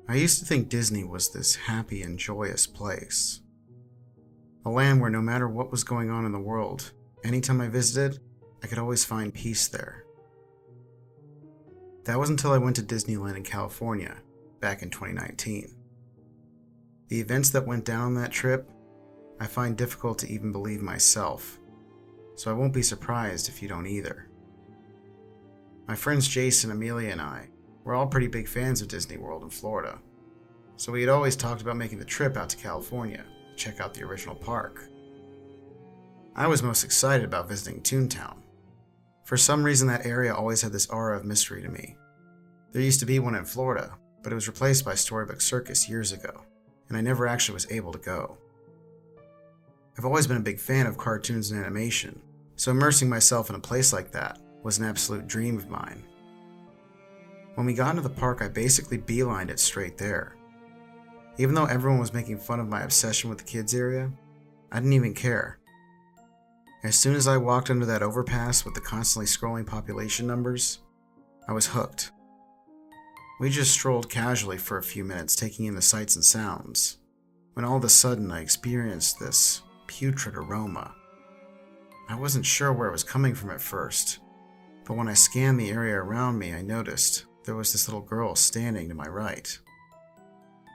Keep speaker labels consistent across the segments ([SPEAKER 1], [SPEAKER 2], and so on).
[SPEAKER 1] I used to think Disney was this happy and joyous place. A land where no matter what was going on in the world, anytime I visited, I could always find peace there. That was until I went to Disneyland in California, back in 2019. The events that went down on that trip, I find difficult to even believe myself, so I won't be surprised if you don't either. My friends Jason, Amelia, and I were all pretty big fans of Disney World in Florida, so we had always talked about making the trip out to California to check out the original park. I was most excited about visiting Toontown. For some reason, that area always had this aura of mystery to me. There used to be one in Florida, but it was replaced by Storybook Circus years ago, and I never actually was able to go. I've always been a big fan of cartoons and animation, so immersing myself in a place like that was an absolute dream of mine. When we got into the park, I basically beelined it straight there. Even though everyone was making fun of my obsession with the kids area, I didn't even care. As soon as I walked under that overpass with the constantly scrolling population numbers, I was hooked. We just strolled casually for a few minutes, taking in the sights and sounds, when all of a sudden I experienced this putrid aroma. I wasn't sure where it was coming from at first, but when I scanned the area around me, I noticed there was this little girl standing to my right.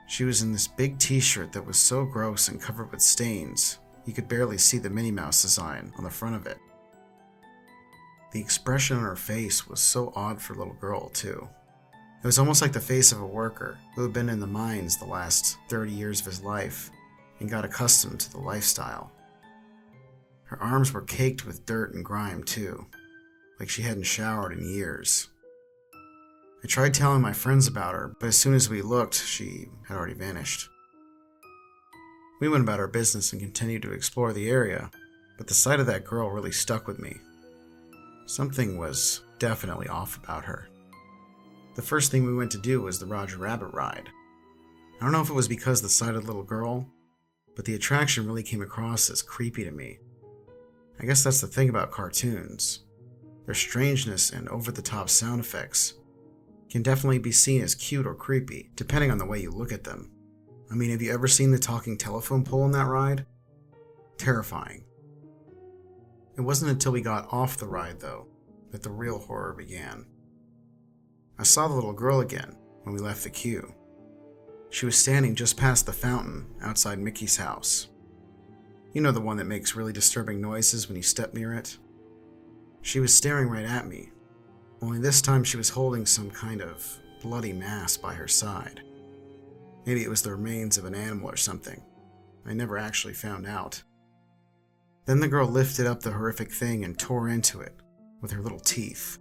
[SPEAKER 1] She was in this big t-shirt that was so gross and covered with stains, you could barely see the Minnie Mouse design on the front of it. The expression on her face was so odd for a little girl, too. It was almost like the face of a worker who had been in the mines the last 30 years of his life and got accustomed to the lifestyle. Her arms were caked with dirt and grime, too, like she hadn't showered in years. I tried telling my friends about her, but as soon as we looked, she had already vanished. We went about our business and continued to explore the area, but the sight of that girl really stuck with me. Something was definitely off about her. The first thing we went to do was the Roger Rabbit ride. I don't know if it was because of the sight of the little girl, but the attraction really came across as creepy to me. I guess that's the thing about cartoons. Their strangeness and over-the-top sound effects can definitely be seen as cute or creepy, depending on the way you look at them. I mean, have you ever seen the talking telephone pole in that ride? Terrifying. It wasn't until we got off the ride, though, that the real horror began. I saw the little girl again when we left the queue. She was standing just past the fountain outside Mickey's house. You know, the one that makes really disturbing noises when you step near it? She was staring right at me, only this time she was holding some kind of bloody mass by her side. Maybe it was the remains of an animal or something. I never actually found out. Then the girl lifted up the horrific thing and tore into it with her little teeth.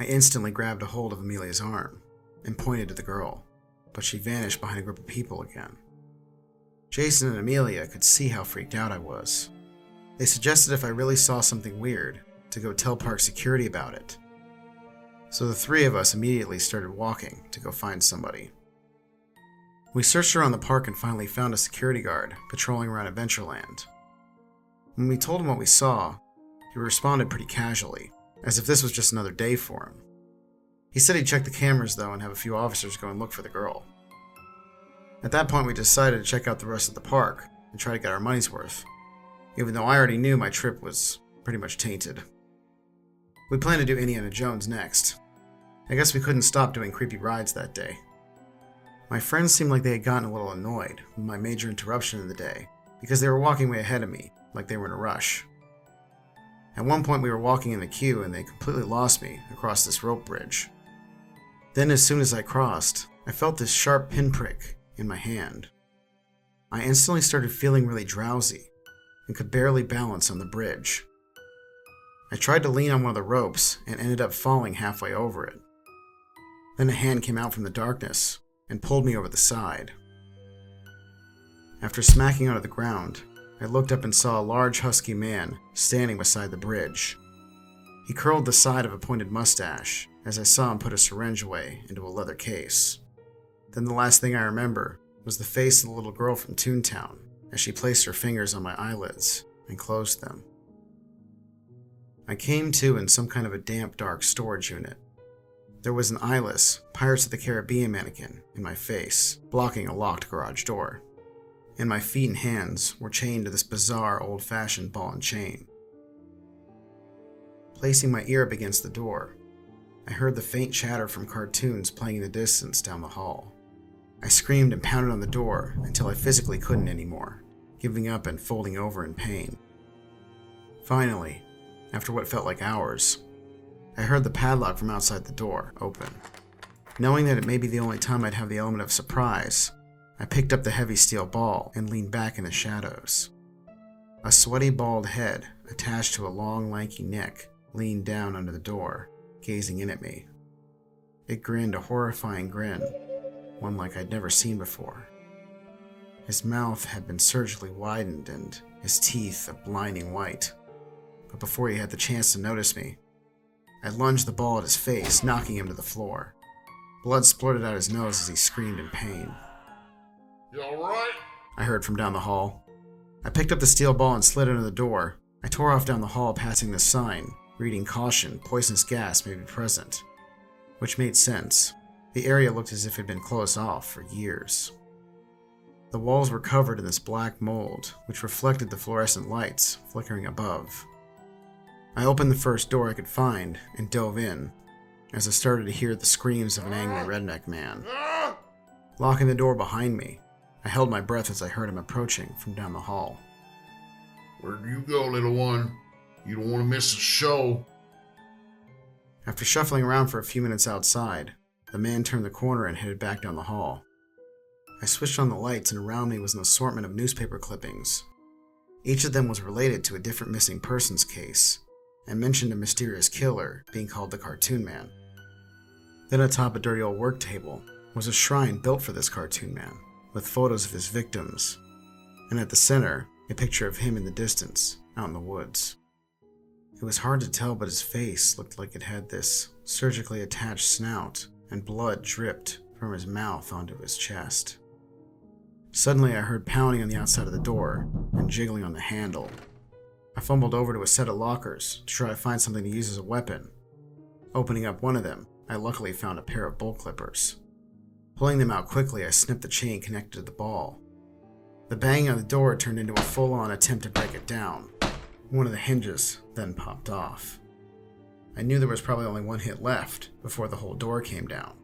[SPEAKER 1] I instantly grabbed a hold of Amelia's arm and pointed to the girl, but she vanished behind a group of people again. Jason and Amelia could see how freaked out I was. They suggested if I really saw something weird, to go tell park security about it. So the three of us immediately started walking to go find somebody. We searched around the park and finally found a security guard patrolling around Adventureland. When we told him what we saw, he responded pretty casually, as if this was just another day for him. He said he'd check the cameras though and have a few officers go and look for the girl. At that point, we decided to check out the rest of the park and try to get our money's worth, even though I already knew my trip was pretty much tainted. We planned to do Indiana Jones next. I guess we couldn't stop doing creepy rides that day. My friends seemed like they had gotten a little annoyed with my major interruption of the day because they were walking way ahead of me, like they were in a rush. At one point we were walking in the queue and they completely lost me across this rope bridge. Then as soon as I crossed, I felt this sharp pinprick in my hand. I instantly started feeling really drowsy and could barely balance on the bridge. I tried to lean on one of the ropes and ended up falling halfway over it. Then a hand came out from the darkness and pulled me over the side. After smacking onto the ground, I looked up and saw a large husky man standing beside the bridge. He curled the side of a pointed mustache as I saw him put a syringe away into a leather case. Then the last thing I remember was the face of the little girl from Toontown as she placed her fingers on my eyelids and closed them. I came to in some kind of a damp, dark storage unit. There was an eyeless Pirates of the Caribbean mannequin in my face, blocking a locked garage door. And my feet and hands were chained to this bizarre old-fashioned ball and chain. Placing my ear up against the door, I heard the faint chatter from cartoons playing in the distance down the hall. I screamed and pounded on the door until I physically couldn't anymore, giving up and folding over in pain. Finally, after what felt like hours, I heard the padlock from outside the door open. Knowing that it may be the only time I'd have the element of surprise, I picked up the heavy steel ball and leaned back in the shadows. A sweaty bald head attached to a long lanky neck leaned down under the door, gazing in at me. It grinned a horrifying grin, one like I'd never seen before. His mouth had been surgically widened and his teeth a blinding white. But before he had the chance to notice me, I lunged the ball at his face, knocking him to the floor. Blood splurted out his nose as he screamed in pain.
[SPEAKER 2] "You alright?"
[SPEAKER 1] I heard from down the hall. I picked up the steel ball and slid under the door. I tore off down the hall, passing the sign, reading "Caution, poisonous gas may be present," which made sense. The area looked as if it had been closed off for years. The walls were covered in this black mold, which reflected the fluorescent lights flickering above. I opened the first door I could find and dove in, as I started to hear the screams of an angry redneck man. Locking the door behind me, I held my breath as I heard him approaching from down the hall.
[SPEAKER 2] "Where do you go, little one? You don't want to miss the show."
[SPEAKER 1] After shuffling around for a few minutes outside, the man turned the corner and headed back down the hall. I switched on the lights, and around me was an assortment of newspaper clippings. Each of them was related to a different missing persons case, and mentioned a mysterious killer being called the Cartoon Man. Then atop a dirty old work table was a shrine built for this Cartoon Man, with photos of his victims, and at the center, a picture of him in the distance, out in the woods. It was hard to tell, but his face looked like it had this surgically attached snout, and blood dripped from his mouth onto his chest. Suddenly I heard pounding on the outside of the door, and jiggling on the handle. I fumbled over to a set of lockers to try to find something to use as a weapon. Opening up one of them, I luckily found a pair of bolt clippers. Pulling them out quickly, I snipped the chain connected to the ball. The banging on the door turned into a full-on attempt to break it down. One of the hinges then popped off. I knew there was probably only one hit left before the whole door came down.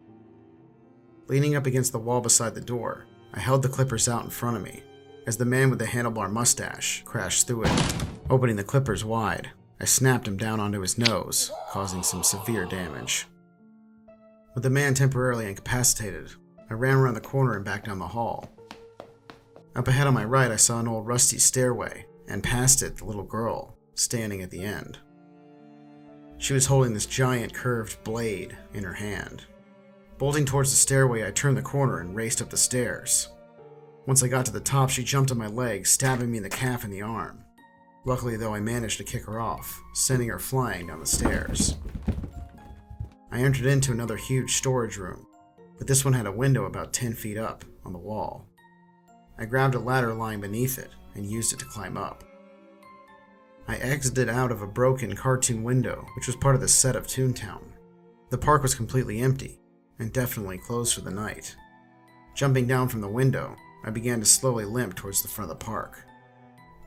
[SPEAKER 1] Leaning up against the wall beside the door, I held the clippers out in front of me as the man with the handlebar mustache crashed through it. Opening the clippers wide, I snapped him down onto his nose, causing some severe damage. With the man temporarily incapacitated, I ran around the corner and back down the hall. Up ahead on my right, I saw an old rusty stairway, and past it, the little girl, standing at the end. She was holding this giant curved blade in her hand. Bolting towards the stairway, I turned the corner and raced up the stairs. Once I got to the top, she jumped on my leg, stabbing me in the calf and the arm. Luckily, though, I managed to kick her off, sending her flying down the stairs. I entered into another huge storage room, but this one had a window about 10 feet up on the wall. I grabbed a ladder lying beneath it and used it to climb up. I exited out of a broken cartoon window, which was part of the set of Toontown. The park was completely empty, and definitely closed for the night. Jumping down from the window, I began to slowly limp towards the front of the park.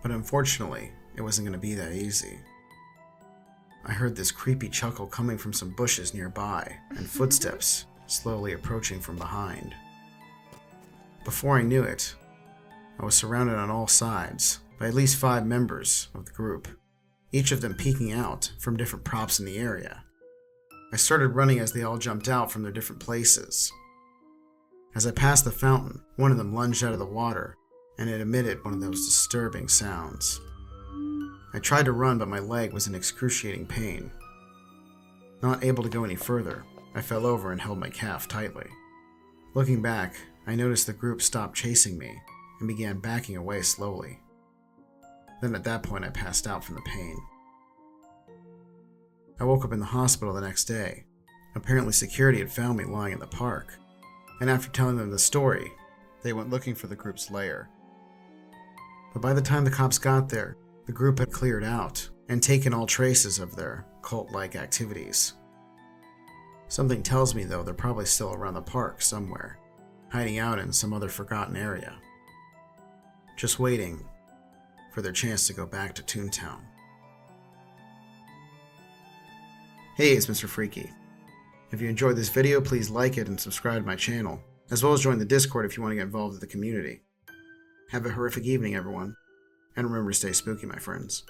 [SPEAKER 1] But unfortunately, it wasn't going to be that easy. I heard this creepy chuckle coming from some bushes nearby, and footsteps slowly approaching from behind. Before I knew it, I was surrounded on all sides by at least 5 members of the group, each of them peeking out from different props in the area. I started running as they all jumped out from their different places. As I passed the fountain, one of them lunged out of the water, and it emitted one of those disturbing sounds. I tried to run, but my leg was in excruciating pain. Not able to go any further, I fell over and held my calf tightly. Looking back, I noticed the group stopped chasing me and began backing away slowly. Then at that point, I passed out from the pain. I woke up in the hospital the next day. Apparently security had found me lying in the park, and after telling them the story, they went looking for the group's lair. But by the time the cops got there, the group had cleared out and taken all traces of their cult-like activities. Something tells me, though, they're probably still around the park somewhere, hiding out in some other forgotten area, just waiting for their chance to go back to Toontown. Hey, it's Mr. Freaky. If you enjoyed this video, please like it and subscribe to my channel, as well as join the Discord if you want to get involved with the community. Have a horrific evening, everyone, and remember to stay spooky, my friends.